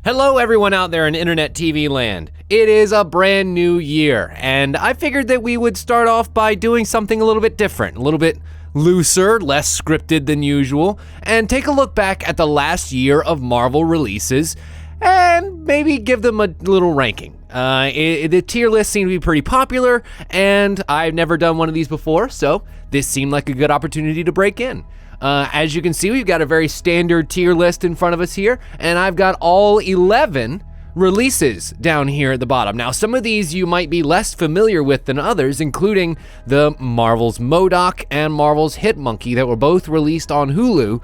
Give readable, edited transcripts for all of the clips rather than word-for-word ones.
Hello everyone out there in internet TV land. It is a brand new year, and I figured that we would start off by doing something a little bit different, a little bit looser, less scripted than usual, and take a look back at the last year of Marvel releases and maybe give them a little ranking. The tier list seemed to be pretty popular, and I've never done one of these before, so this seemed like a good opportunity to break in. As you can see, we've got a very standard tier list in front of us here, and I've got all 11 releases down here at the bottom. Now, some of these you might be less familiar with than others, including the Marvel's M.O.D.O.K and Marvel's Hitmonkey that were both released on Hulu,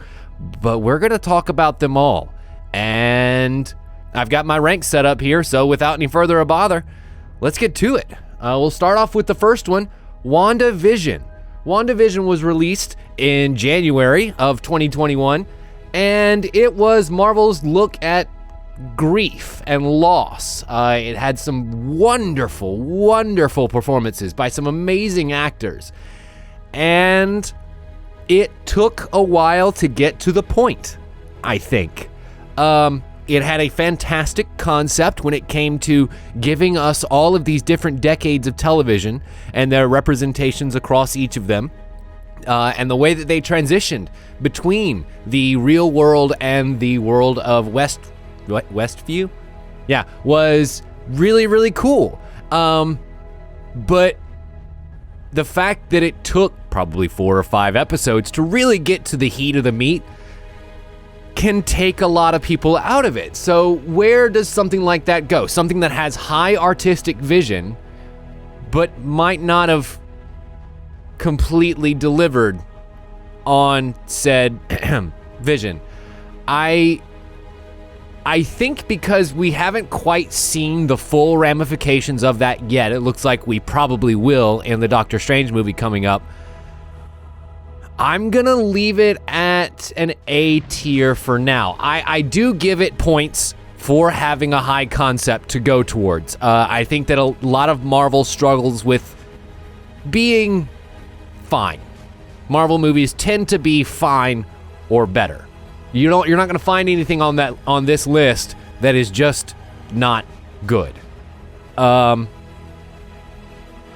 but we're gonna talk about them all. And I've got my rank set up here, so without any further bother, let's get to it. We'll start off with the first one, WandaVision. WandaVision was released in January of 2021, and it was Marvel's look at grief and loss. It had some wonderful, wonderful performances by some amazing actors, and it took a while to get to the point, I think. It had a fantastic concept when it came to giving us all of these different decades of television and their representations across each of them. And the way that they transitioned between the real world and the world of Westview? Yeah, was really, really cool. But the fact that it took probably 4 or 5 episodes to really get to the heat of the meat can take a lot of people out of it. So where does something like that go? Something that has high artistic vision, but might not have completely delivered on said vision. I think because we haven't quite seen the full ramifications of that yet, it looks like we probably will in the Doctor Strange movie coming up, I'm gonna leave it at an A tier for now. I do give it points for having a high concept to go towards. I think that a lot of Marvel struggles with being fine. Marvel movies tend to be fine or better. You're not gonna find anything on this list that is just not good.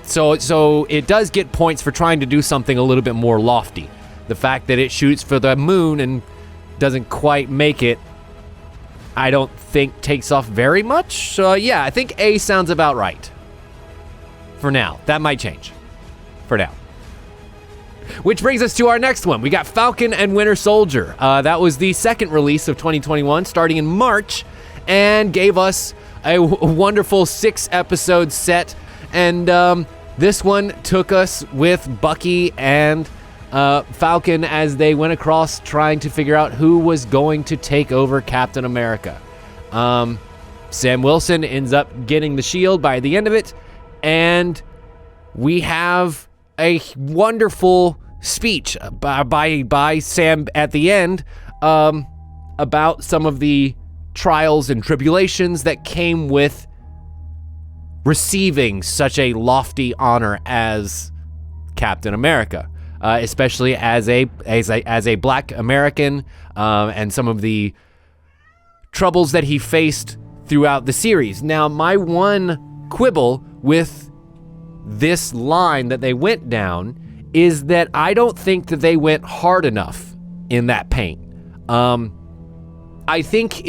So it does get points for trying to do something a little bit more lofty. The fact that it shoots for the moon and doesn't quite make it, I don't think takes off very much. So yeah, I think A sounds about right. For now. That might change. For now. Which brings us to our next one. We got Falcon and Winter Soldier. That was the second release of 2021, starting in March, and gave us a wonderful 6-episode set. And this one took us with Bucky and Falcon as they went across trying to figure out who was going to take over Captain America. Sam Wilson ends up getting the shield by the end of it, and we have a wonderful speech by Sam at the end about some of the trials and tribulations that came with receiving such a lofty honor as Captain America, especially as a Black American, and some of the troubles that he faced throughout the series. Now, my one quibble with this line that they went down is that I don't think that they went hard enough in that paint. I think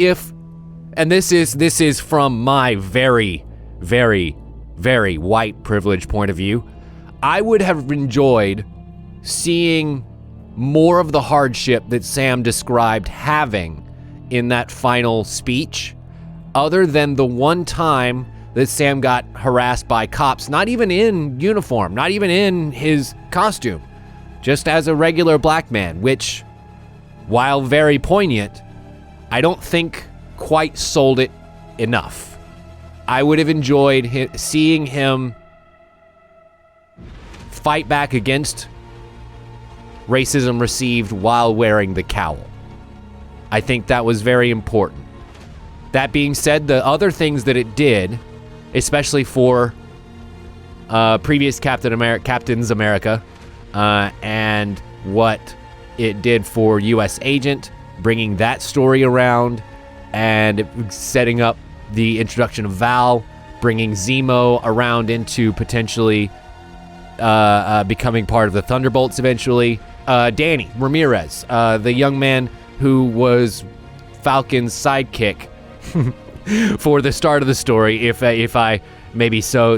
and this is from my very, very, very white privilege point of view, I would have enjoyed seeing more of the hardship that Sam described having in that final speech, other than the one time that Sam got harassed by cops, not even in uniform, not even in his costume, just as a regular black man, which, while very poignant, I don't think quite sold it enough. I would have enjoyed seeing him fight back against racism received while wearing the cowl. I think that was very important. That being said, the other things that it did, especially for previous Captains America, and what it did for U.S. Agent, bringing that story around, and setting up the introduction of Val, bringing Zemo around into potentially becoming part of the Thunderbolts eventually. Danny Ramirez, the young man who was Falcon's sidekick for the start of the story, if I may be so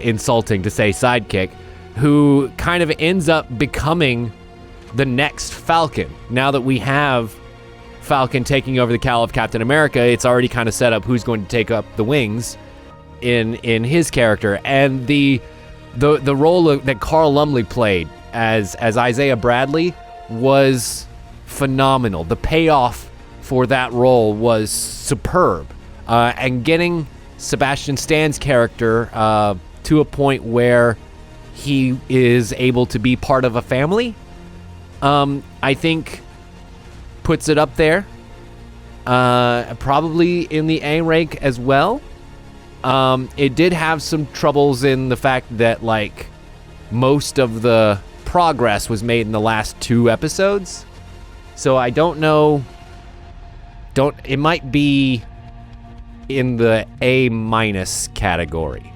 insulting to say sidekick, who kind of ends up becoming the next Falcon. Now that we have Falcon taking over the cowl of Captain America, it's already kind of set up who's going to take up the wings in his character. And the role that Carl Lumley played as Isaiah Bradley was phenomenal. The payoff for that role was superb. And getting Sebastian Stan's character to a point where he is able to be part of a family, I think puts it up there. Probably in the A rank as well. It did have some troubles in the fact that, like, most of the progress was made in the last 2 episodes. So I don't know. It might be in the A- category.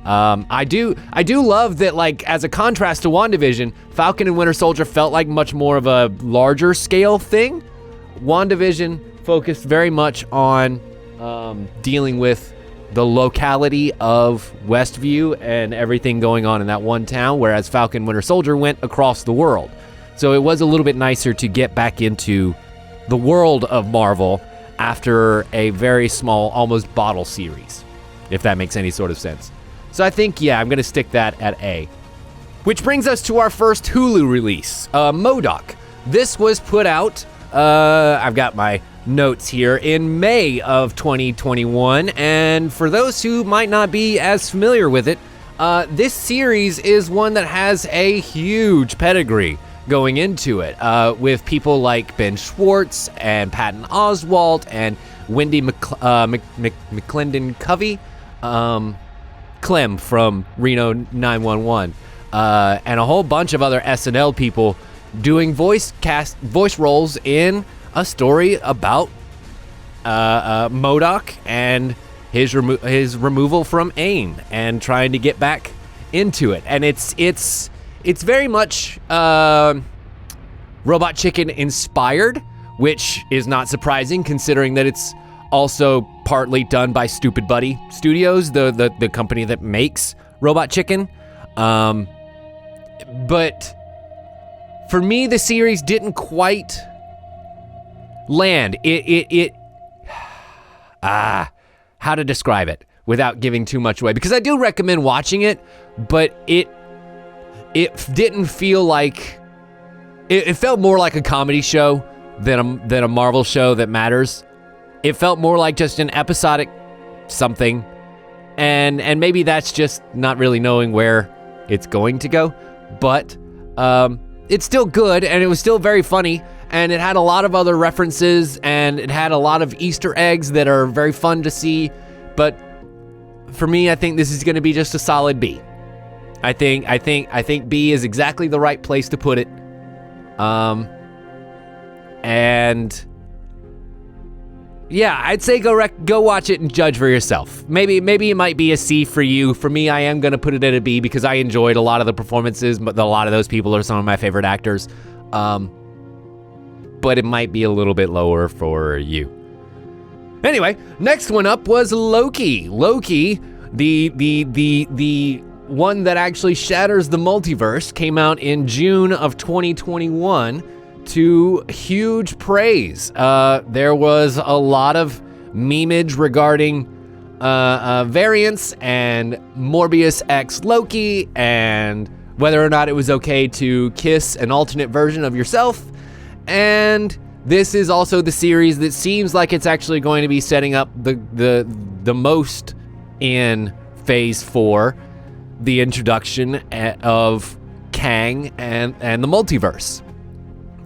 I do love that, like, as a contrast to WandaVision, Falcon and Winter Soldier felt like much more of a larger scale thing. WandaVision focused very much on dealing with the locality of Westview and everything going on in that one town, whereas Falcon and Winter Soldier went across the world. So it was a little bit nicer to get back into the world of Marvel after a very small, almost bottle series, if that makes any sort of sense. So I think, yeah, I'm going to stick that at A. Which brings us to our first Hulu release, M.O.D.O.K. This was put out, I've got my notes here, in May of 2021. And for those who might not be as familiar with it, this series is one that has a huge pedigree going into it, with people like Ben Schwartz and Patton Oswalt and Wendy McClendon Covey, Clem from Reno 911, and a whole bunch of other SNL people doing voice roles in a story about M.O.D.O.K. and his removal from AIM and trying to get back into it. And it's very much Robot Chicken inspired, which is not surprising considering that it's also partly done by Stupid Buddy Studios, the company that makes Robot Chicken. But for me, the series didn't quite land. How to describe it without giving too much away? Because I do recommend watching it, but it didn't feel like it felt more like a comedy show than a Marvel show that matters. It felt more like just an episodic something, and maybe that's just not really knowing where it's going to go. But it's still good, and it was still very funny, and it had a lot of other references, and it had a lot of Easter eggs that are very fun to see. But for me, I think this is going to be just a solid B. I think B is exactly the right place to put it. And yeah, I'd say go watch it and judge for yourself. Maybe it might be a C for you. For me, I am going to put it at a B because I enjoyed a lot of the performances, but a lot of those people are some of my favorite actors. But it might be a little bit lower for you. Anyway, next one up was Loki. Loki, the one that actually shatters the multiverse, came out in June of 2021 to huge praise. There was a lot of memeage regarding variants and Morbius X Loki and whether or not it was okay to kiss an alternate version of yourself. And this is also the series that seems like it's actually going to be setting up the most in Phase 4, the introduction of Kang and the multiverse.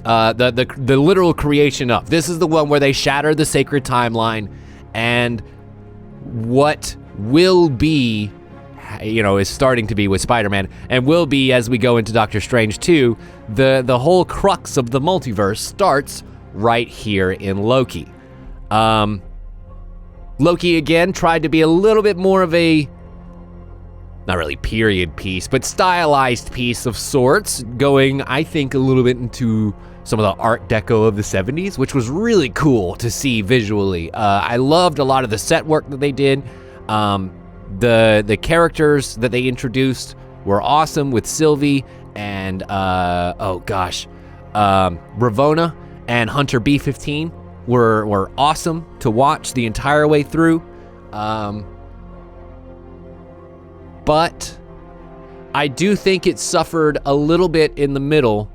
The literal creation of. This is the one where they shatter the sacred timeline, and what will be, is starting to be with Spider-Man, and will be as we go into Doctor Strange 2, the whole crux of the multiverse starts right here in Loki. Loki, again, tried to be a little bit more of a, not really period piece, but stylized piece of sorts, going, I think, a little bit into some of the Art Deco of the 70s, which was really cool to see visually. I loved a lot of the set work that they did. The characters that they introduced were awesome with Sylvie and, Ravonna and Hunter B-15 were awesome to watch the entire way through. But I do think it suffered a little bit in the middle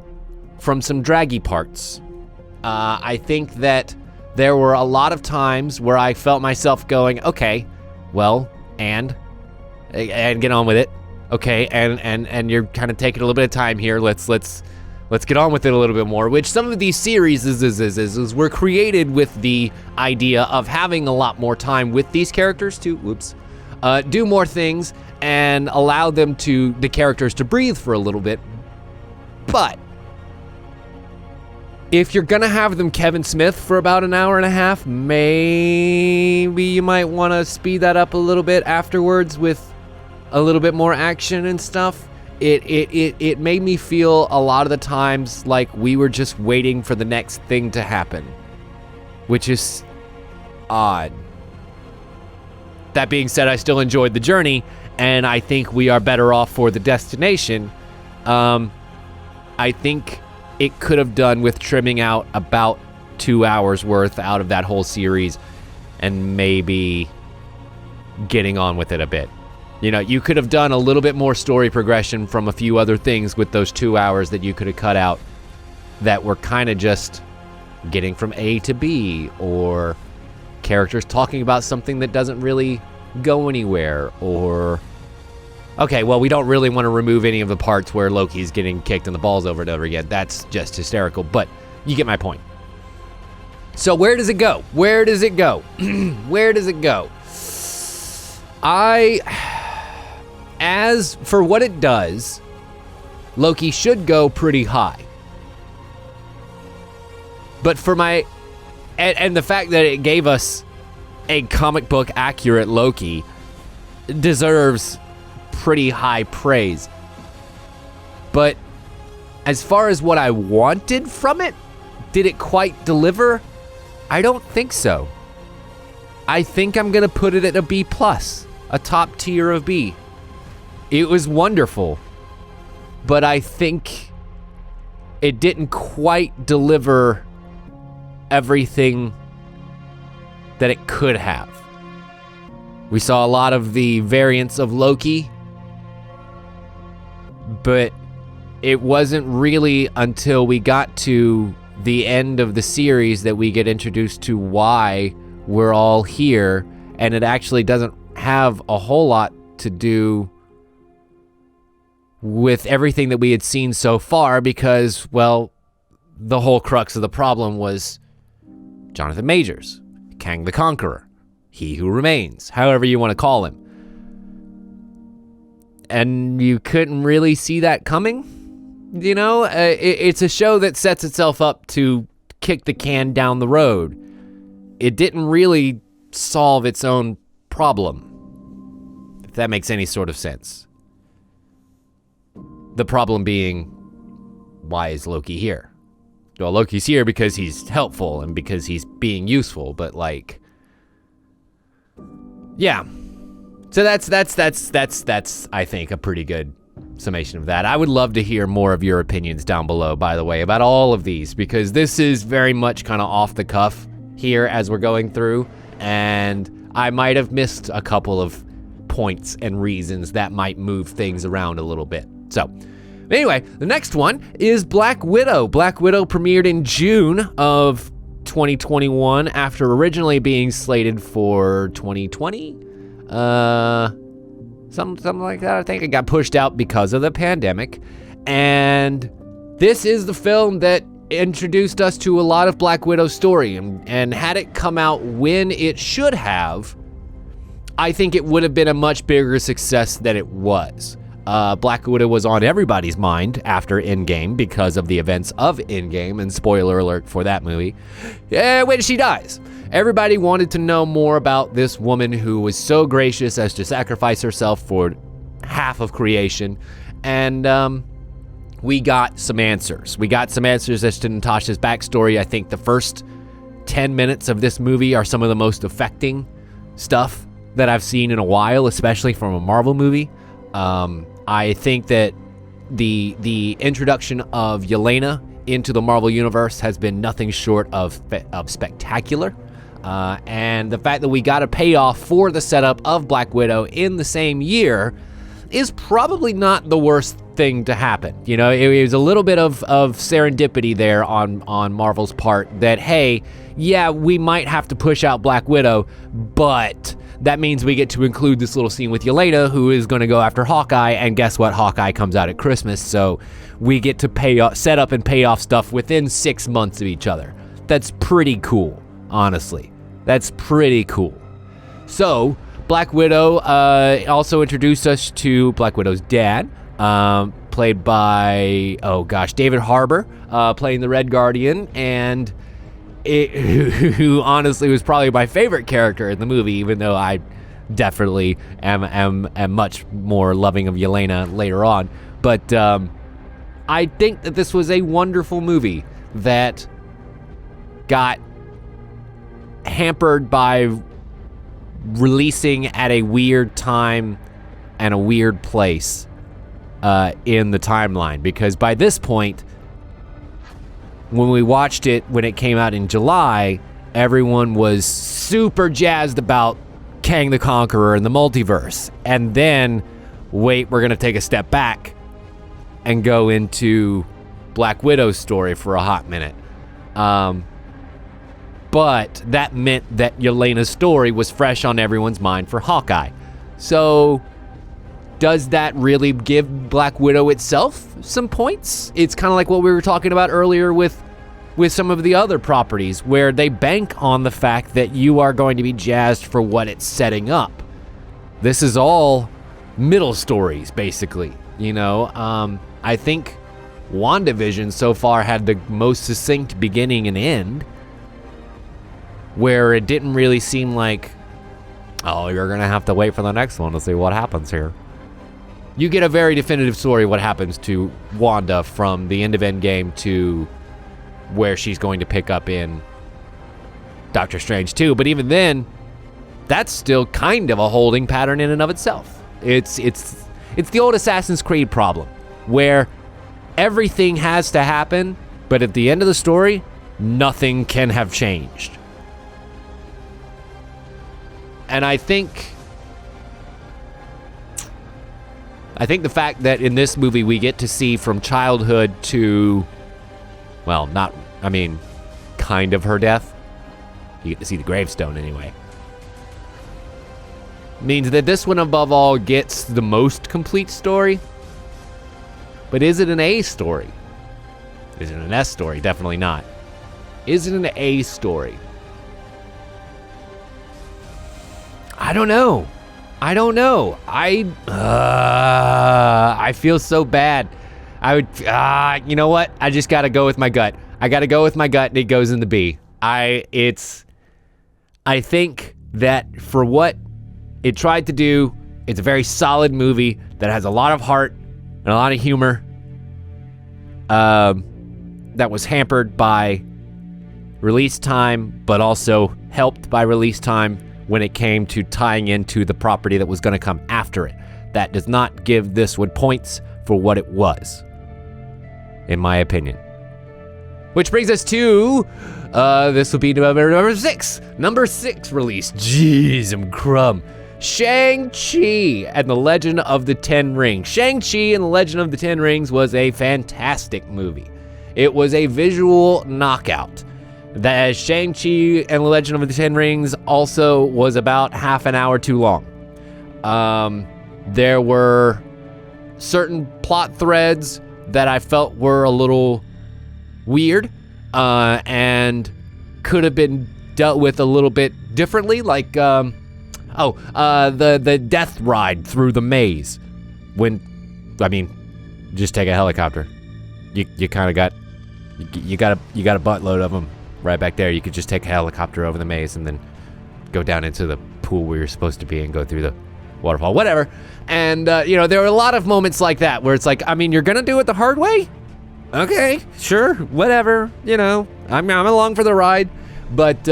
from some draggy parts. I think that there were a lot of times where I felt myself going, okay, well, and get on with it. Okay, and you're kind of taking a little bit of time here. Let's get on with it a little bit more, which some of these series is were created with the idea of having a lot more time with these characters to, do more things and allow the characters to breathe for a little bit. But if you're gonna have them Kevin Smith for about an hour and a half, maybe you might want to speed that up a little bit afterwards with a little bit more action and stuff. It made me feel a lot of the times like we were just waiting for the next thing to happen, which is odd. That being said, I still enjoyed the journey, and I think we are better off for the destination. I think it could have done with trimming out about 2 hours worth out of that whole series and maybe getting on with it a bit. You know, you could have done a little bit more story progression from a few other things with those 2 hours that you could have cut out that were kind of just getting from A to B, or characters talking about something that doesn't really go anywhere, or, okay, well, we don't really want to remove any of the parts where Loki's getting kicked in the balls over and over again. That's just hysterical, but you get my point. So where does it go? Where does it go? Where does it go? As for what it does, Loki should go pretty high. But for and the fact that it gave us a comic book accurate Loki deserves pretty high praise. But as far as what I wanted from it, did it quite deliver? I don't think so. I think I'm gonna put it at a B+, a top tier of B. It was wonderful, but I think it didn't quite deliver everything that it could have. We saw a lot of the variants of Loki, but it wasn't really until we got to the end of the series that we get introduced to why we're all here, and it actually doesn't have a whole lot to do with everything that we had seen so far, because, well, the whole crux of the problem was Jonathan Majors, Kang the Conqueror, He Who Remains, however you want to call him. And you couldn't really see that coming. You know, it's a show that sets itself up to kick the can down the road. It didn't really solve its own problem, if that makes any sort of sense. The problem being, why is Loki here? Well, Loki's here because he's helpful and because he's being useful, but like, yeah. So that's I think a pretty good summation of that. I would love to hear more of your opinions down below, by the way, about all of these, because this is very much kind of off the cuff here as we're going through, and I might have missed a couple of points and reasons that might move things around a little bit. So, anyway, the next one is Black Widow. Black Widow premiered in June of 2021 after originally being slated for 2020. Something like that. I think it got pushed out because of the pandemic. And this is the film that introduced us to a lot of Black Widow's story. And had it come out when it should have, I think it would have been a much bigger success than it was. Black Widow was on everybody's mind after Endgame because of the events of Endgame, and spoiler alert for that movie, when she dies. Everybody wanted to know more about this woman who was so gracious as to sacrifice herself for half of creation. And we got some answers. We got some answers as to Natasha's backstory. I think the first 10 minutes of this movie are some of the most affecting stuff that I've seen in a while, especially from a Marvel movie. I think that the introduction of Yelena into the Marvel Universe has been nothing short of spectacular. And the fact that we got a payoff for the setup of Black Widow in the same year is probably not the worst thing to happen. You know, it was a little bit of serendipity there on Marvel's part that, hey, yeah, we might have to push out Black Widow, but that means we get to include this little scene with Yelena, who is going to go after Hawkeye, and guess what? Hawkeye comes out at Christmas, so we get to set up and pay off stuff within 6 months of each other. That's pretty cool, honestly. That's pretty cool. So, Black Widow also introduced us to Black Widow's dad, played by, David Harbour, playing the Red Guardian, and who honestly was probably my favorite character in the movie, even though I definitely am much more loving of Yelena later on. But I think that this was a wonderful movie that got hampered by releasing at a weird time and a weird place in the timeline, because by this point, when we watched it when it came out in July, everyone was super jazzed about Kang the Conqueror and the multiverse. And then, wait, we're going to take a step back and go into Black Widow's story for a hot minute. But that meant that Yelena's story was fresh on everyone's mind for Hawkeye. So, does that really give Black Widow itself some points? It's kind of like what we were talking about earlier with some of the other properties, where they bank on the fact that you are going to be jazzed for what it's setting up. This is all middle stories, basically. You know, I think WandaVision so far had the most succinct beginning and end, where it didn't really seem like, oh, you're going to have to wait for the next one to see what happens here. You get a very definitive story of what happens to Wanda from the end of Endgame to where she's going to pick up in Doctor Strange 2. But even then, that's still kind of a holding pattern in and of itself. It's the old Assassin's Creed problem, where everything has to happen, but at the end of the story, nothing can have changed. And I think the fact that in this movie we get to see from childhood to, well, kind of her death. You get to see the gravestone anyway. Means that this one above all gets the most complete story. But is it an A story? Is it an S story? Definitely not. Is it an A story? I don't know. I feel so bad. You know what? I just gotta go with my gut. I gotta go with my gut, and it goes in the B. I think that for what it tried to do, it's a very solid movie that has a lot of heart and a lot of humor. That was hampered by release time, but also helped by release time when it came to tying into the property that was going to come after it. That does not give this one points for what it was, in my opinion. Which brings us to, this will be number 6. Number 6 release. Jeez, I'm crumb. Shang-Chi and the Legend of the Ten Rings. Shang-Chi and the Legend of the Ten Rings was a fantastic movie. It was a visual knockout. The Shang-Chi and the Legend of the Ten Rings also was about half an hour too long. There were certain plot threads that I felt were a little weird and could have been dealt with a little bit differently, like the death ride through the maze. Just take a helicopter. You got a buttload of them right back there. You could just take a helicopter over the maze and then go down into the pool where you're supposed to be and go through the waterfall, whatever. And, there are a lot of moments like that where it's like, I mean, you're going to do it the hard way? Okay, sure, whatever, I'm along for the ride. But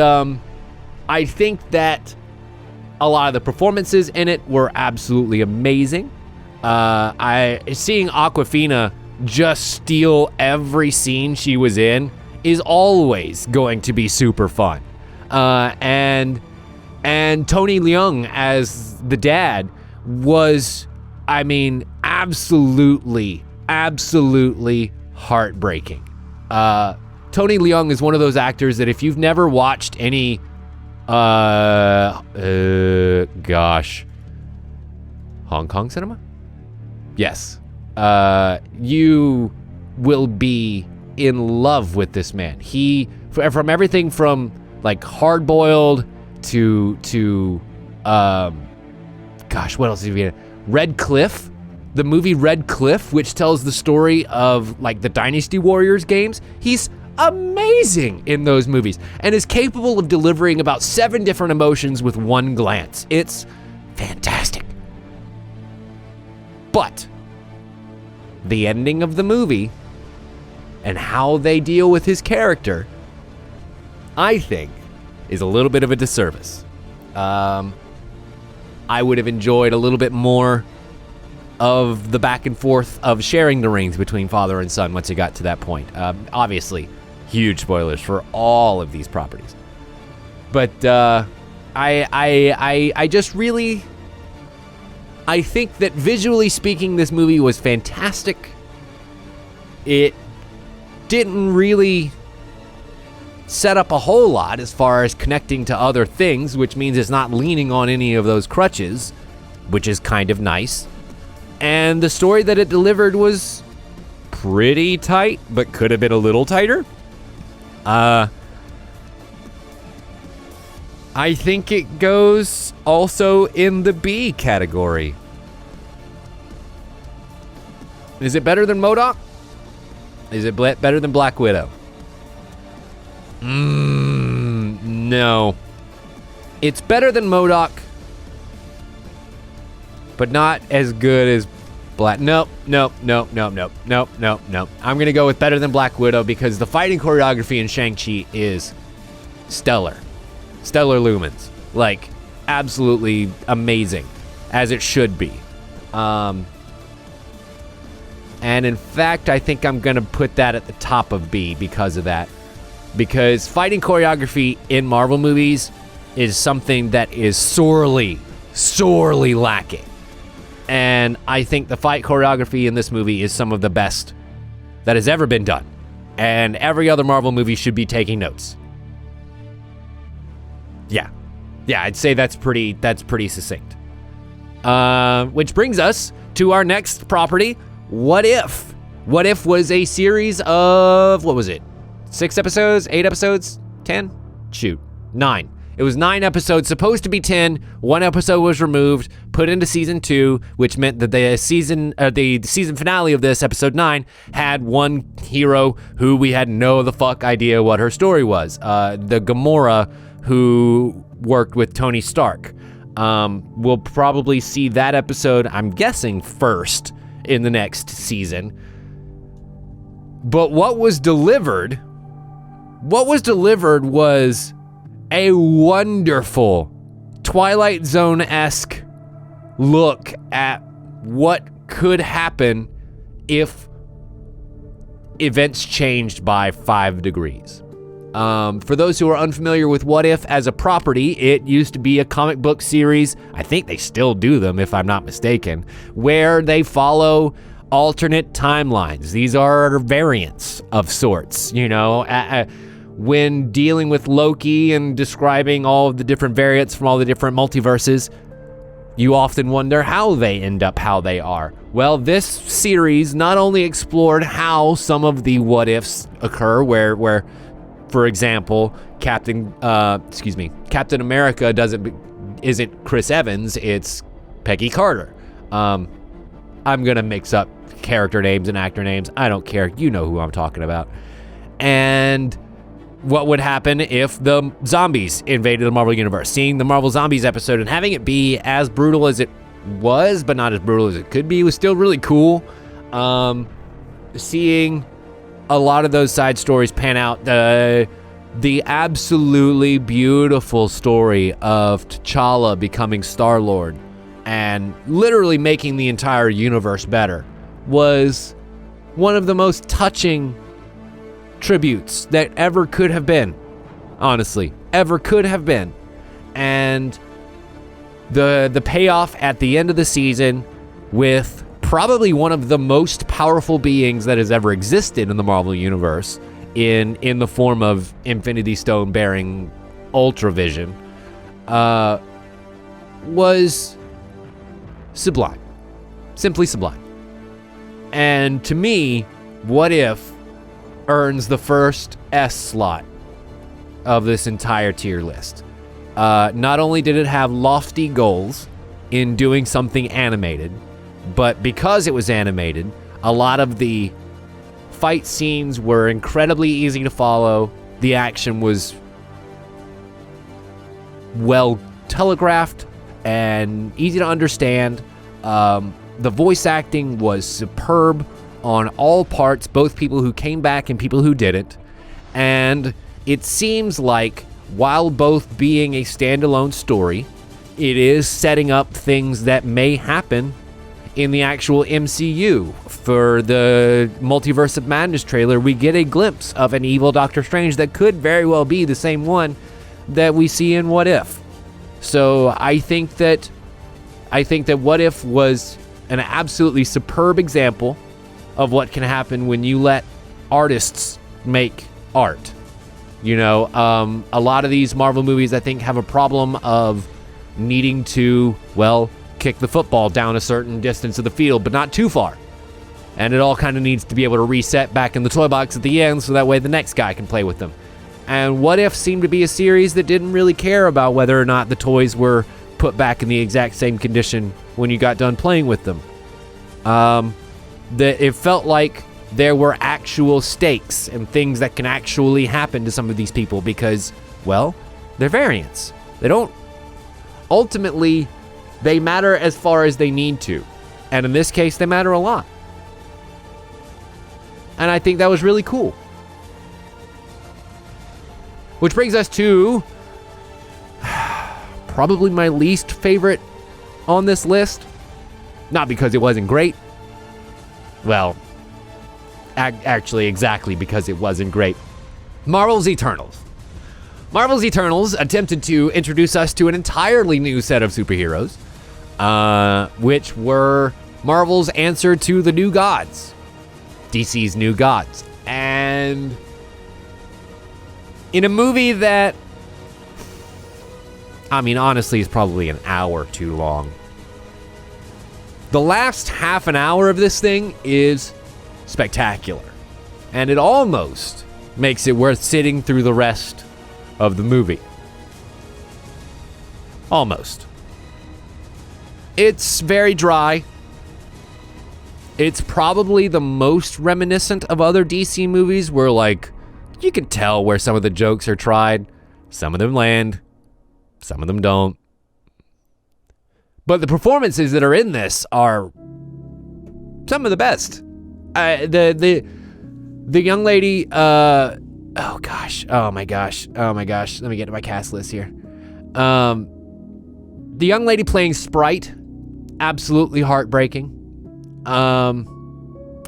I think that a lot of the performances in it were absolutely amazing. Seeing Awkwafina just steal every scene she was in is always going to be super fun. And Tony Leung as the dad was, I mean, absolutely heartbreaking. Tony Leung is one of those actors that if you've never watched any, Hong Kong cinema? Yes. You will be in love with this man. He, from everything from like Hard Boiled to what else did he do? Red Cliff, the movie Red Cliff, which tells the story of like the Dynasty Warriors games. He's amazing in those movies and is capable of delivering about 7 different emotions with one glance. It's fantastic. But the ending of the movie and how they deal with his character, I think, is a little bit of a disservice. I would have enjoyed a little bit more of the back and forth of sharing the rings between father and son once it got to that point. Obviously, huge spoilers for all of these properties. But I just really, I think that visually speaking, this movie was fantastic. It didn't really set up a whole lot as far as connecting to other things, which means it's not leaning on any of those crutches, which is kind of nice. And the story that it delivered was pretty tight, but could have been a little tighter. I think it goes also in the B category. Is it better than M.O.D.O.K? Is it better than Black Widow? No. It's better than M.O.D.O.K, but not as good as Black. Nope. I'm gonna go with better than Black Widow because the fighting choreography in Shang-Chi is stellar. Stellar lumens. Like, absolutely amazing, as it should be. And in fact, I think I'm gonna put that at the top of B because of that. Because fighting choreography in Marvel movies is something that is sorely lacking. And I think the fight choreography in this movie is some of the best that has ever been done. And every other Marvel movie should be taking notes. Yeah, I'd say that's pretty succinct. Which brings us to our next property, What If? What If was a series of, what was it? 6 episodes? 8 episodes? 10? Shoot, 9. It was 9 episodes, supposed to be 10. 1 episode was removed, put into season 2, which meant that the season finale of this, episode 9, had one hero who we had no the fuck idea what her story was. The Gamora who worked with Tony Stark. We'll probably see that episode, I'm guessing, first in the next season. But what was delivered was a wonderful Twilight Zone-esque look at what could happen if events changed by 5 degrees. For those who are unfamiliar with What If as a property, it used to be a comic book series, I think they still do them if I'm not mistaken, where they follow alternate timelines. These are variants of sorts, when dealing with Loki and describing all of the different variants from all the different multiverses, you often wonder how they end up how they are. Well, this series not only explored how some of the what ifs occur, where for example, Captain America isn't Chris Evans, it's Peggy Carter. I'm gonna mix up character names and actor names. I don't care. You know who I'm talking about. And what would happen if the zombies invaded the Marvel Universe. Seeing the Marvel Zombies episode and having it be as brutal as it was, but not as brutal as it could be, was still really cool. Seeing a lot of those side stories pan out. The absolutely beautiful story of T'Challa becoming Star-Lord and literally making the entire universe better was one of the most touching tributes that ever could have been. Honestly, ever could have been. And the payoff at the end of the season with probably one of the most powerful beings that has ever existed in the Marvel Universe in the form of Infinity Stone bearing Ultravision was sublime. Simply sublime. And to me, What If earns the first S slot of this entire tier list. Not only did it have lofty goals in doing something animated, but because it was animated, a lot of the fight scenes were incredibly easy to follow. The action was well telegraphed and easy to understand. The voice acting was superb on all parts, both people who came back and people who didn't. And it seems like, while both being a standalone story, it is setting up things that may happen in the actual MCU. For the Multiverse of Madness trailer, we get a glimpse of an evil Doctor Strange that could very well be the same one that we see in What If. So I think that What If was an absolutely superb example of what can happen when you let artists make art. You know, a lot of these Marvel movies, I think, have a problem of needing to, well, kick the football down a certain distance of the field, but not too far. And it all kind of needs to be able to reset back in the toy box at the end so that way the next guy can play with them. And What If seemed to be a series that didn't really care about whether or not the toys were put back in the exact same condition when you got done playing with them. It felt like there were actual stakes and things that can actually happen to some of these people because, well, they're variants. They don't... Ultimately, they matter as far as they need to. And in this case, they matter a lot. And I think that was really cool. Which brings us to probably my least favorite on this list. Not because it wasn't great. Well, actually, exactly because it wasn't great. Marvel's Eternals. Marvel's Eternals attempted to introduce us to an entirely new set of superheroes, which were Marvel's answer to the new gods. DC's new gods. And in a movie that, I mean, honestly, is probably an hour too long. The last half an hour of this thing is spectacular. And it almost makes it worth sitting through the rest of the movie. Almost. It's very dry. It's probably the most reminiscent of other DC movies where, like, you can tell where some of the jokes are tried. Some of them land. Some of them don't. But the performances that are in this are some of the best. The young lady, oh my gosh. Let me get to my cast list here. The young lady playing Sprite, absolutely heartbreaking.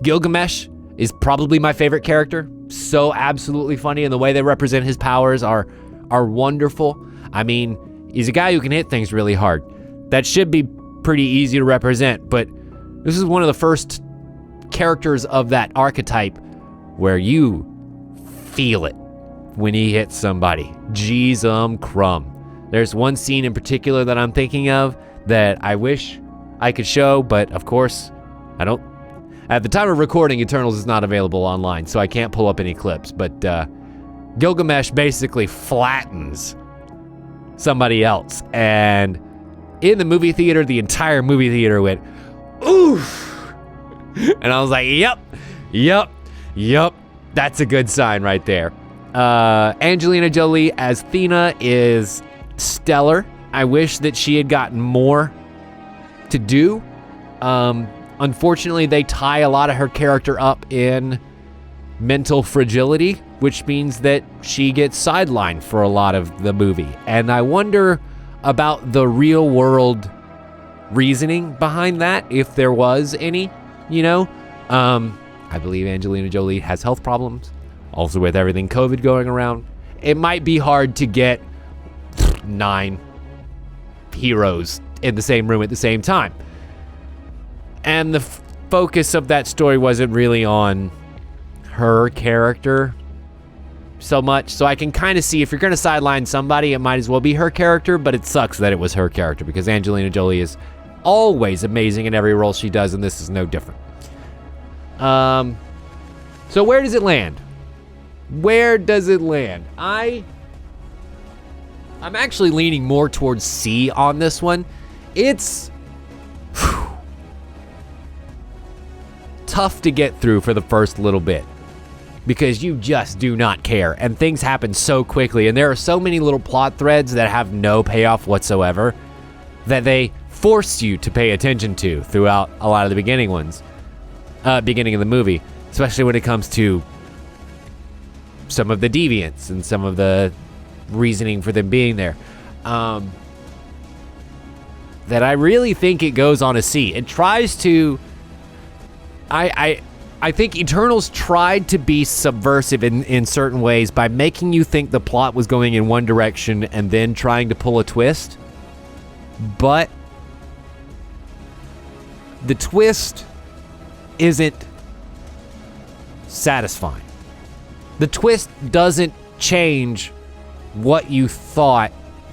Gilgamesh is probably my favorite character. So absolutely funny, and the way they represent his powers are wonderful. I mean, he's a guy who can hit things really hard. That should be pretty easy to represent, but this is one of the first characters of that archetype where you feel it when he hits somebody. Jeez crumb. There's one scene in particular that I'm thinking of that I wish I could show, but of course, I don't. At the time of recording, Eternals is not available online, so I can't pull up any clips, but Gilgamesh basically flattens somebody else, and in the movie theater, the entire movie theater went, oof! And I was like, yep, that's a good sign right there. Angelina Jolie as Thena is stellar. I wish that she had gotten more to do. Unfortunately, they tie a lot of her character up in mental fragility, which means that she gets sidelined for a lot of the movie. And I wonder about the real world reasoning behind that, if there was any, I believe Angelina Jolie has health problems. Also, with everything COVID going around, it might be hard to get 9 heroes in the same room at the same time. And the focus of that story wasn't really on her character so much. So I can kind of see, if you're going to sideline somebody, it might as well be her character, but it sucks that it was her character because Angelina Jolie is always amazing in every role she does, and this is no different. So where does it land? Where does it land? I'm actually leaning more towards C on this one. It's tough to get through for the first little bit because you just do not care, and things happen so quickly, and there are so many little plot threads that have no payoff whatsoever that they force you to pay attention to throughout a lot of the beginning of the movie, especially when it comes to some of the deviants and some of the reasoning for them being there. That I really think it goes on a C. It tries to... I think Eternals tried to be subversive in certain ways by making you think the plot was going in one direction and then trying to pull a twist. But the twist isn't satisfying. The twist doesn't change what you thought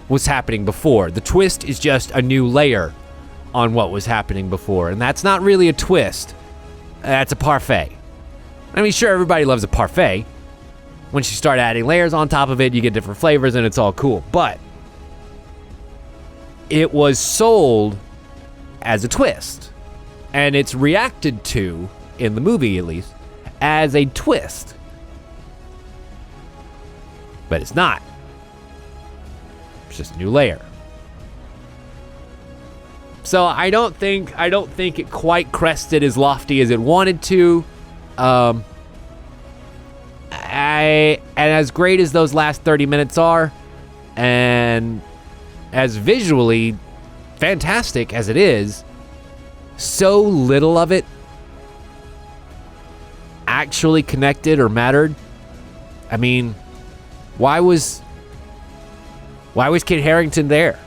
was happening before. The twist is just a new layer on what was happening before, and that's not really a twist. That's a parfait. I mean, sure, everybody loves a parfait. Once you start adding layers on top of it, you get different flavors, and it's all cool. But it was sold as a twist, and it's reacted to, in the movie at least, as a twist. But it's not. It's just a new layer. So I don't think it quite crested as lofty as it wanted to. And as great as those last 30 minutes are, and as visually fantastic as it is, so little of it actually connected or mattered. I mean, why was Kit Harington there?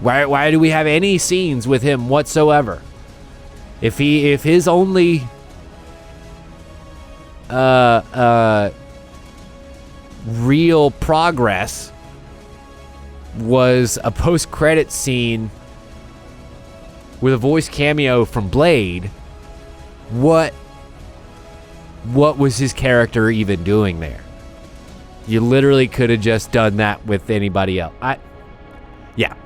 Why do we have any scenes with him whatsoever? If his only real progress was a post-credit scene with a voice cameo from Blade, what was his character even doing there? You literally could have just done that with anybody else.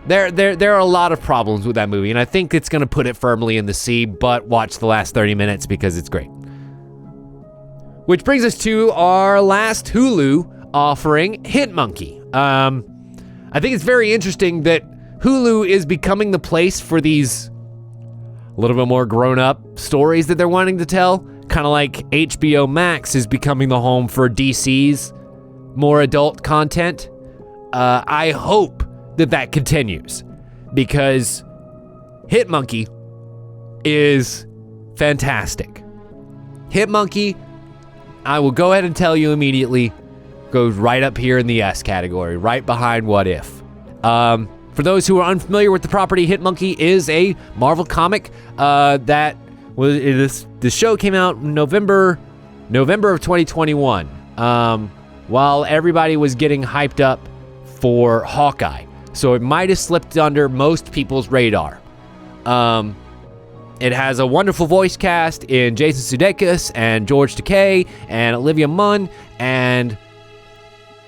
There are a lot of problems with that movie, and I think it's going to put it firmly in the C, but watch the last 30 minutes because it's great. Which brings us to our last Hulu offering, Hitmonkey. I think it's very interesting that Hulu is becoming the place for these a little bit more grown-up stories that they're wanting to tell. Kind of like HBO Max is becoming the home for DC's more adult content. I hope that continues, because Hitmonkey is fantastic. Hitmonkey, I will go ahead and tell you immediately, goes right up here in the S category, right behind What If. For those who are unfamiliar with the property, Hitmonkey is a Marvel comic that was the show came out in November of 2021, while everybody was getting hyped up for Hawkeye. So it might have slipped under most people's radar. It has a wonderful voice cast in Jason Sudeikis and George Takei and Olivia Munn and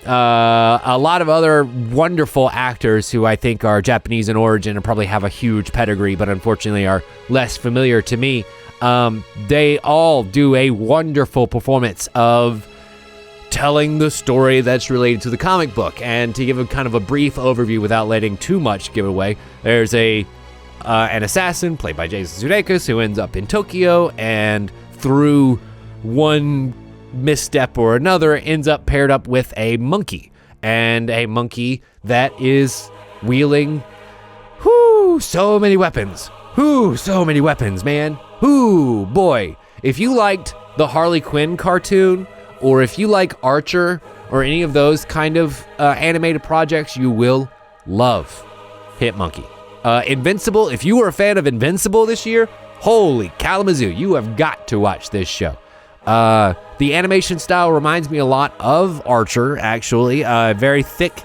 a lot of other wonderful actors who I think are Japanese in origin and probably have a huge pedigree, but unfortunately are less familiar to me. They all do a wonderful performance of telling the story that's related to the comic book. And to give a kind of a brief overview without letting too much give it away, there's an assassin played by Jason Sudeikis who ends up in Tokyo, and through one misstep or another ends up paired up with a monkey, and a monkey that is wielding so many weapons. So many weapons, man. Boy. If you liked the Harley Quinn cartoon, or if you like Archer or any of those kind of animated projects, you will love Hit Monkey. Invincible, if you were a fan of Invincible this year, holy Kalamazoo, you have got to watch this show. The animation style reminds me a lot of Archer, actually. Very thick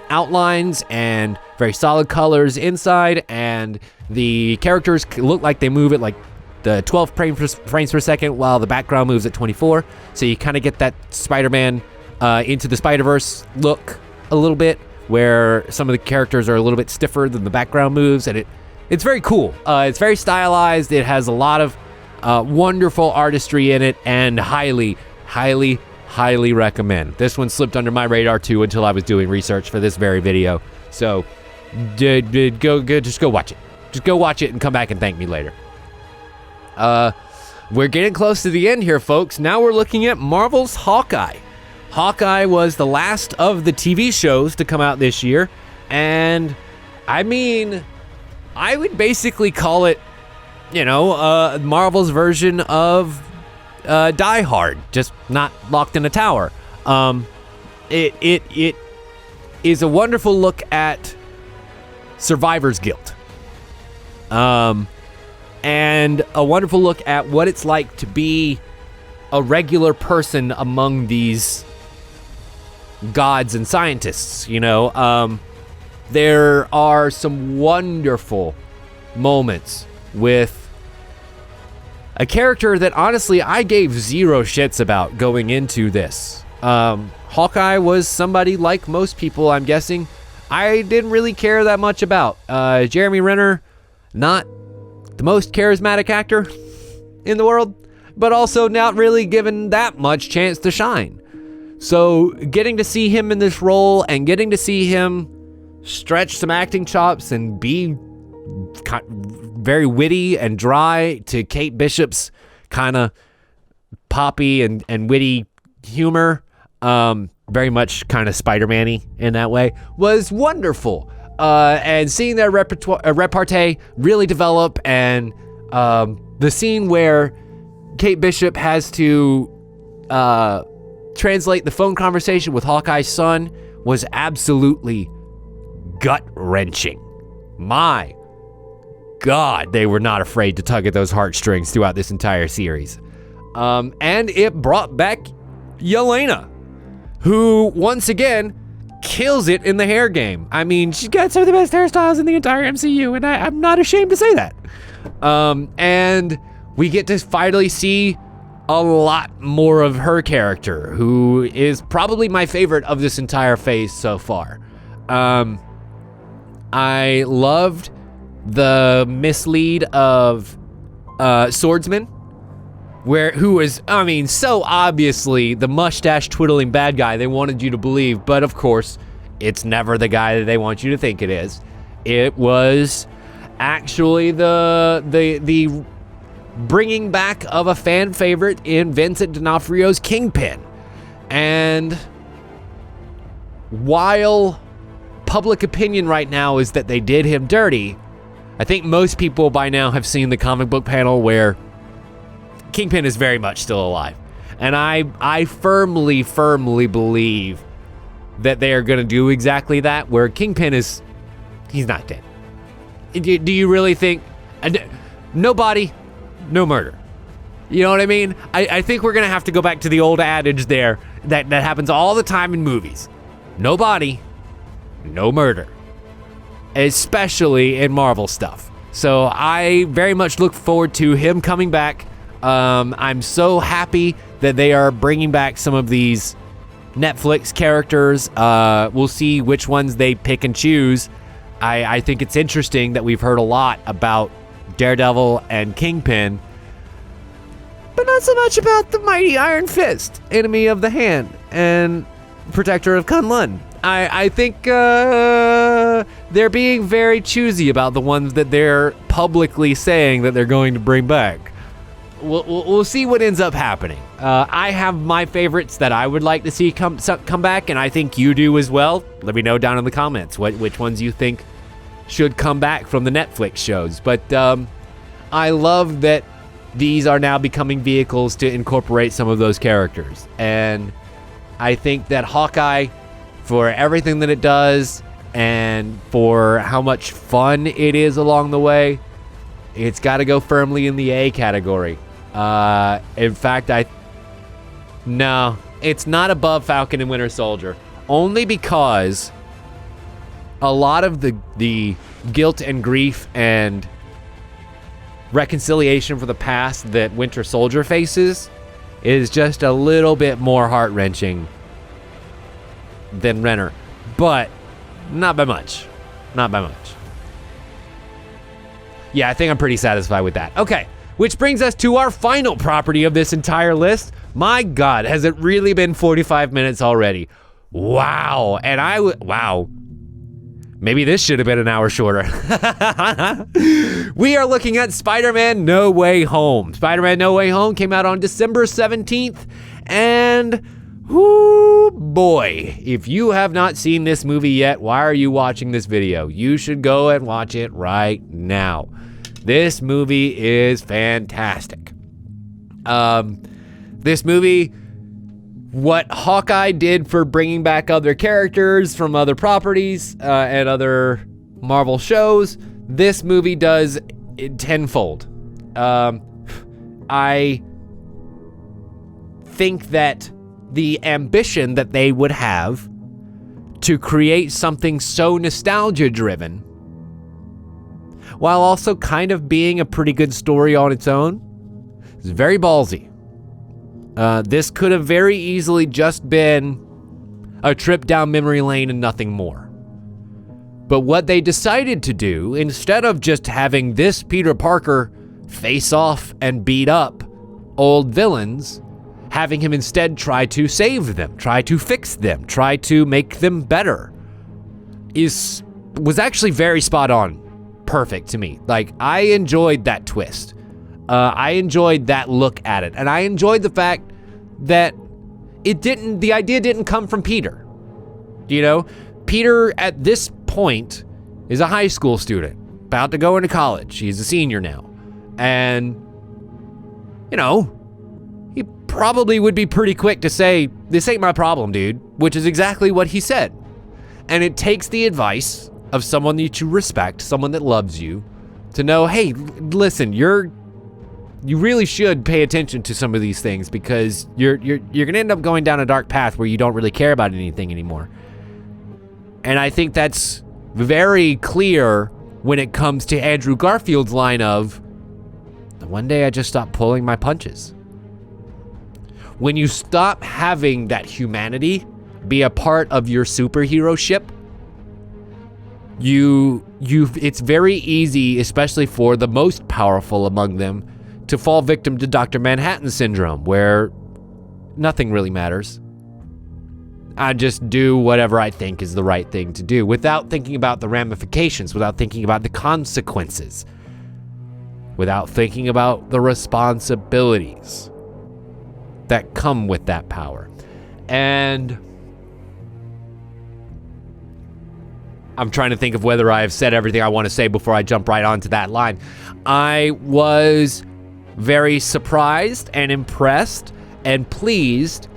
outlines and very solid colors inside, and the characters look like they move at like the 12 frames per second while the background moves at 24. So you kind of get that Spider-Man Into the Spider-Verse look a little bit, where some of the characters are a little bit stiffer than the background moves, and it's very cool. It's very stylized. It has a lot of wonderful artistry in it, and highly recommend. This one slipped under my radar too until I was doing research for this very video. So just go watch it. Just go watch it and come back and thank me later. We're getting close to the end here, folks. Now we're looking at Marvel's Hawkeye. Hawkeye was the last of the TV shows to come out this year, and I mean, I would basically call it, Marvel's version of Die Hard, just not locked in a tower. It is a wonderful look at survivor's guilt, and a wonderful look at what it's like to be a regular person among these gods and scientists. There are some wonderful moments with a character that honestly I gave zero shits about going into this. Hawkeye was somebody like most people, I'm guessing, I didn't really care that much about. Jeremy Renner, not the most charismatic actor in the world, but also not really given that much chance to shine. So getting to see him in this role and getting to see him stretch some acting chops and be very witty and dry to Kate Bishop's kind of poppy and witty humor, very much kind of Spider-Man-y in that way, was wonderful. And seeing their repartee really develop, and the scene where Kate Bishop has to translate the phone conversation with Hawkeye's son was absolutely gut-wrenching. My God, they were not afraid to tug at those heartstrings throughout this entire series. And it brought back Yelena, who, once again, kills it in the hair game. I mean, she's got some of the best hairstyles in the entire MCU, and I'm not ashamed to say that. And we get to finally see a lot more of her character, who is probably my favorite of this entire phase so far. I loved the mislead of Swordsman, who was, so obviously the mustache twiddling bad guy they wanted you to believe, but of course, it's never the guy that they want you to think it is. It was actually the bringing back of a fan favorite in Vincent D'Onofrio's Kingpin. And while public opinion right now is that they did him dirty, I think most people by now have seen the comic book panel where Kingpin is very much still alive. And I firmly believe that they are going to do exactly that, where Kingpin he's not dead. Do you really think? No body, no murder. You know what I mean? I think we're going to have to go back to the old adage there that happens all the time in movies. No body, no murder. Especially in Marvel stuff. So I very much look forward to him coming back. I'm so happy that they are bringing back some of these Netflix characters. We'll see which ones they pick and choose. I think it's interesting that we've heard a lot about Daredevil and Kingpin, but not so much about the mighty Iron Fist, enemy of the hand. and protector of Kunlun. I think they're being very choosy about the ones that they're publicly saying that they're going to bring back. We'll see what ends up happening. I have my favorites that I would like to see come back, and I think you do as well. Let me know down in the comments which ones you think should come back from the Netflix shows. But I love that these are now becoming vehicles to incorporate some of those characters. And I think that Hawkeye, for everything that it does and for how much fun it is along the way, it's got to go firmly in the A category. In fact, no, it's not above Falcon and Winter Soldier, only because a lot of the guilt and grief and reconciliation for the past that Winter Soldier faces is just a little bit more heart-wrenching than Renner, but not by much. Not by much. Yeah, I think I'm pretty satisfied with that. Okay, which brings us to our final property of this entire list. My God, has it really been 45 minutes already? Wow, and wow. Maybe this should have been an hour shorter. We are looking at Spider-Man No Way Home. Spider-Man No Way Home came out on December 17th, and whoo boy, if you have not seen this movie yet, why are you watching this video? You should go and watch it right now. This movie is fantastic. This movie, what Hawkeye did for bringing back other characters from other properties and other Marvel shows, this movie does it tenfold. I think that the ambition that they would have to create something so nostalgia-driven, while also kind of being a pretty good story on its own, is very ballsy. This could have very easily just been a trip down memory lane and nothing more. But what they decided to do, instead of just having this Peter Parker face off and beat up old villains, having him instead try to save them, try to fix them, try to make them better, was actually very spot on. Perfect to me. Like, I enjoyed that twist. I enjoyed that look at it. And I enjoyed the fact that the idea didn't come from Peter. You know, Peter at this point is a high school student, about to go into college. He's a senior now. And, you know, he probably would be pretty quick to say, "This ain't my problem, dude," which is exactly what he said. And it takes the advice of someone that you respect, someone that loves you, to know, hey, listen, you really should pay attention to some of these things, because you're gonna end up going down a dark path where you don't really care about anything anymore. And I think that's very clear when it comes to Andrew Garfield's line of, "One day I just stopped pulling my punches." When you stop having that humanity be a part of your superhero ship, it's very easy, especially for the most powerful among them, to fall victim to Dr. Manhattan syndrome, where nothing really matters. I just do whatever I think is the right thing to do, without thinking about the ramifications, without thinking about the consequences, without thinking about the responsibilities that come with that power. And I'm trying to think of whether I've said everything I want to say before I jump right onto that line. I was very surprised and impressed and pleased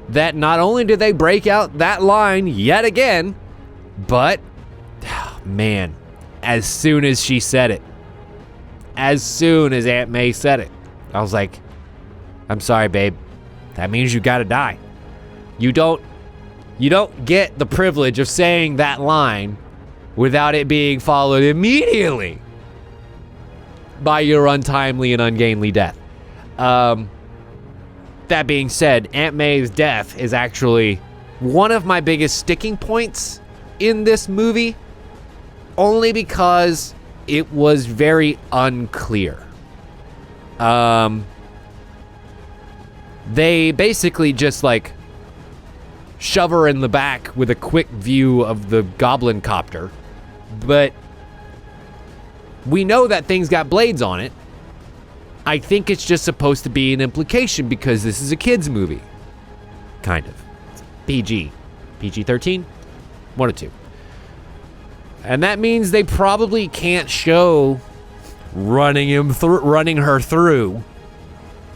that not only did they break out that line yet again, but, man, as soon as she said it, as soon as Aunt May said it, I was like, "I'm sorry, babe. That means you gotta die." You don't get the privilege of saying that line without it being followed immediately by your untimely and ungainly death. That being said, Aunt May's death is actually one of my biggest sticking points in this movie, only because it was very unclear. They basically just shove her in the back with a quick view of the goblin copter. But we know that thing's got blades on it. I think it's just supposed to be an implication because this is a kid's movie. Kind of. It's PG. PG-13? One or two. And that means they probably can't show running her through,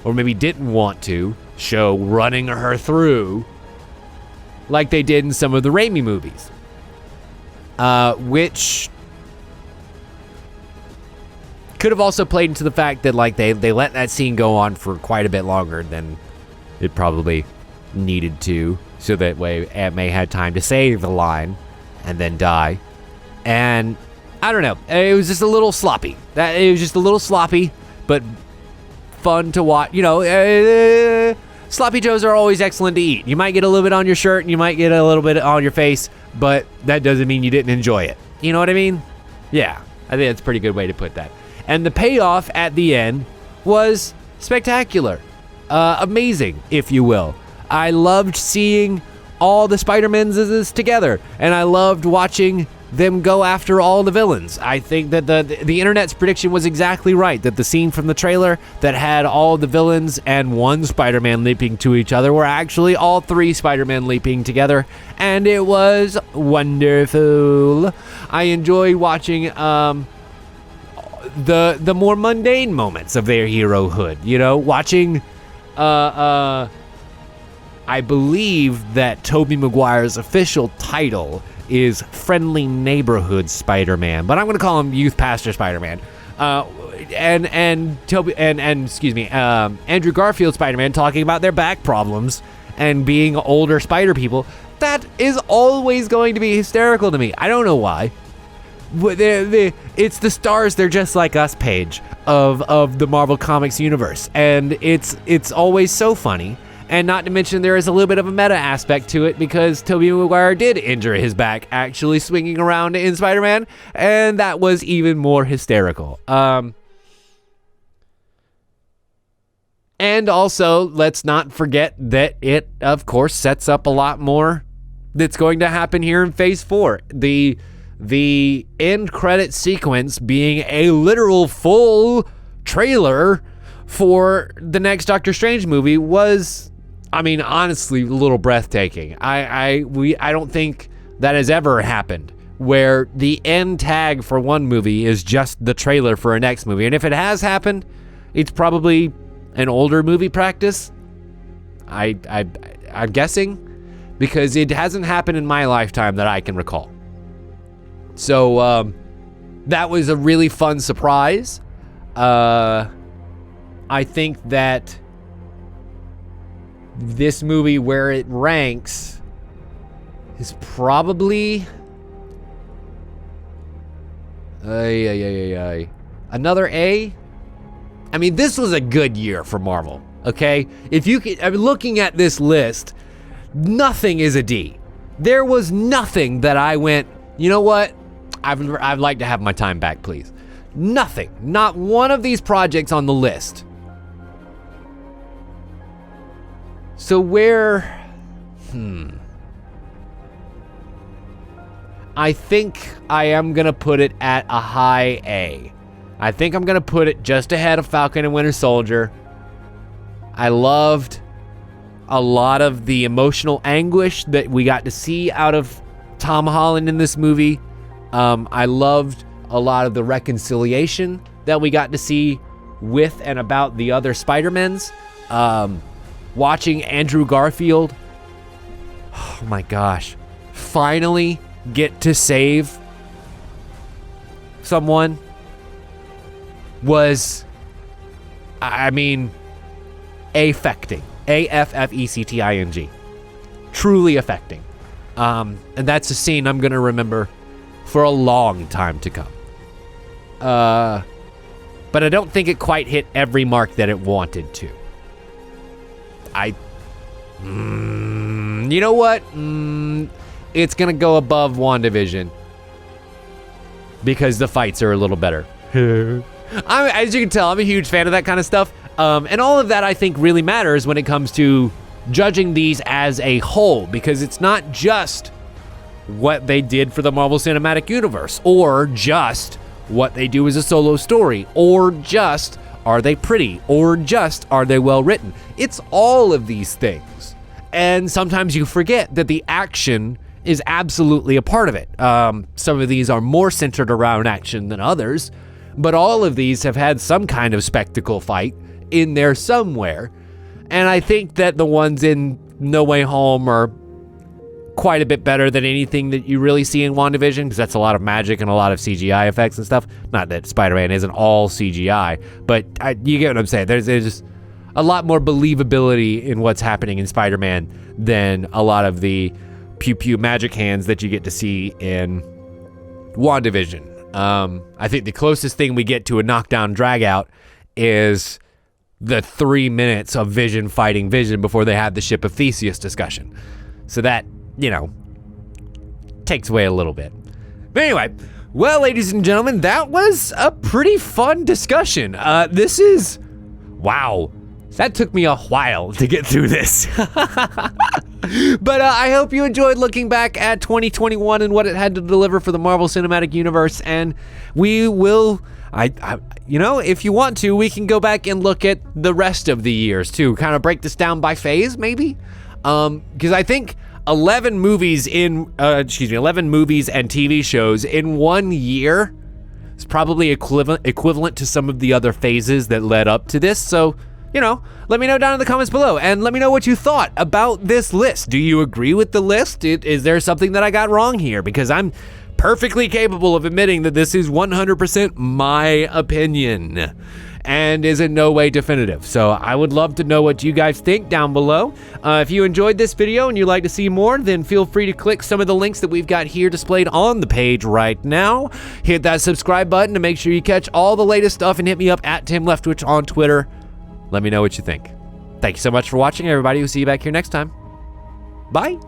or maybe didn't want to show running her through like they did in some of the Raimi movies, which could have also played into the fact that like they let that scene go on for quite a bit longer than it probably needed to, so that way Aunt May had time to say the line and then die. And I don't know, it was just a little sloppy. But fun to watch. You know, sloppy joes are always excellent to eat. You might get a little bit on your shirt and you might get a little bit on your face, but that doesn't mean you didn't enjoy it. You know what I mean? Yeah, I think that's a pretty good way to put that. And the payoff at the end was spectacular. Amazing, if you will. I loved seeing all the Spider-Mans together, and I loved watching them go after all the villains. I think that the internet's prediction was exactly right, that the scene from the trailer that had all the villains and one Spider-Man leaping to each other were actually all three Spider-Man leaping together, and it was wonderful. I enjoyed watching the more mundane moments of their herohood, you know, watching I believe that Tobey Maguire's official title is Friendly Neighborhood Spider-Man, but I'm going to call him Youth Pastor Spider-Man. Andrew Garfield Spider-Man talking about their back problems and being older Spider people. That is always going to be hysterical to me. I don't know why. It's the stars, they're just like us page of the Marvel Comics universe, and it's always so funny. And not to mention there is a little bit of a meta aspect to it because Tobey Maguire did injure his back actually swinging around in Spider-Man, and that was even more hysterical. And also, let's not forget that it, of course, sets up a lot more that's going to happen here in Phase 4. The end credit sequence being a literal full trailer for the next Doctor Strange movie was, I mean, honestly, a little breathtaking. I don't think that has ever happened where the end tag for one movie is just the trailer for a next movie. And if it has happened, it's probably an older movie practice. I'm guessing, because it hasn't happened in my lifetime that I can recall. So that was a really fun surprise. I think that this movie, where it ranks, is probably another A. I mean, this was a good year for Marvel, okay? If you could, I mean, looking at this list, nothing is a D. There was nothing that I went, you know what? I'd like to have my time back, please. Nothing. Not one of these projects on the list. So where, I think I am going to put it at a high A. I think I'm going to put it just ahead of Falcon and Winter Soldier. I loved a lot of the emotional anguish that we got to see out of Tom Holland in this movie. I loved a lot of the reconciliation that we got to see with and about the other Spider-Mans. Watching Andrew Garfield, oh my gosh, finally get to save someone was, I mean, affecting. A-F-F-E-C-T-I-N-G. Truly affecting. And that's a scene I'm going to remember for a long time to come. But I don't think it quite hit every mark that it wanted to. You know what? It's going to go above WandaVision because the fights are a little better. As you can tell, I'm a huge fan of that kind of stuff. And all of that, I think, really matters when it comes to judging these as a whole, because it's not just what they did for the Marvel Cinematic Universe, or just what they do as a solo story, or just are they pretty, or just are they well written. It's all of these things. And sometimes you forget that the action is absolutely a part of it. Some of these are more centered around action than others, but all of these have had some kind of spectacle fight in there somewhere. And I think that the ones in No Way Home are quite a bit better than anything that you really see in WandaVision, because that's a lot of magic and a lot of CGI effects and stuff. Not that Spider-Man isn't all CGI, but you get what I'm saying. There's just a lot more believability in what's happening in Spider-Man than a lot of the pew-pew magic hands that you get to see in WandaVision. I think the closest thing we get to a knockdown drag-out is the 3 minutes of Vision fighting Vision before they had the Ship of Theseus discussion. So that, takes away a little bit. But anyway, well, ladies and gentlemen, that was a pretty fun discussion. Wow. That took me a while to get through this. But I hope you enjoyed looking back at 2021 and what it had to deliver for the Marvel Cinematic Universe. And we will, if you want to, we can go back and look at the rest of the years too. Kind of break this down by phase, maybe. Because I think 11 movies and TV shows in 1 year is probably equivalent to some of the other phases that led up to this. So, let me know down in the comments below, and let me know what you thought about this list. Do you agree with the list? Is there something that I got wrong here? Because I'm perfectly capable of admitting that this is 100% my opinion and is in no way definitive. So I would love to know what you guys think down below. If you enjoyed this video and you'd like to see more, then feel free to click some of the links that we've got here displayed on the page right now. Hit that subscribe button to make sure you catch all the latest stuff, and hit me up at Tim Leftwich on Twitter. Let me know what you think. Thank you so much for watching, everybody. We'll see you back here next time. Bye.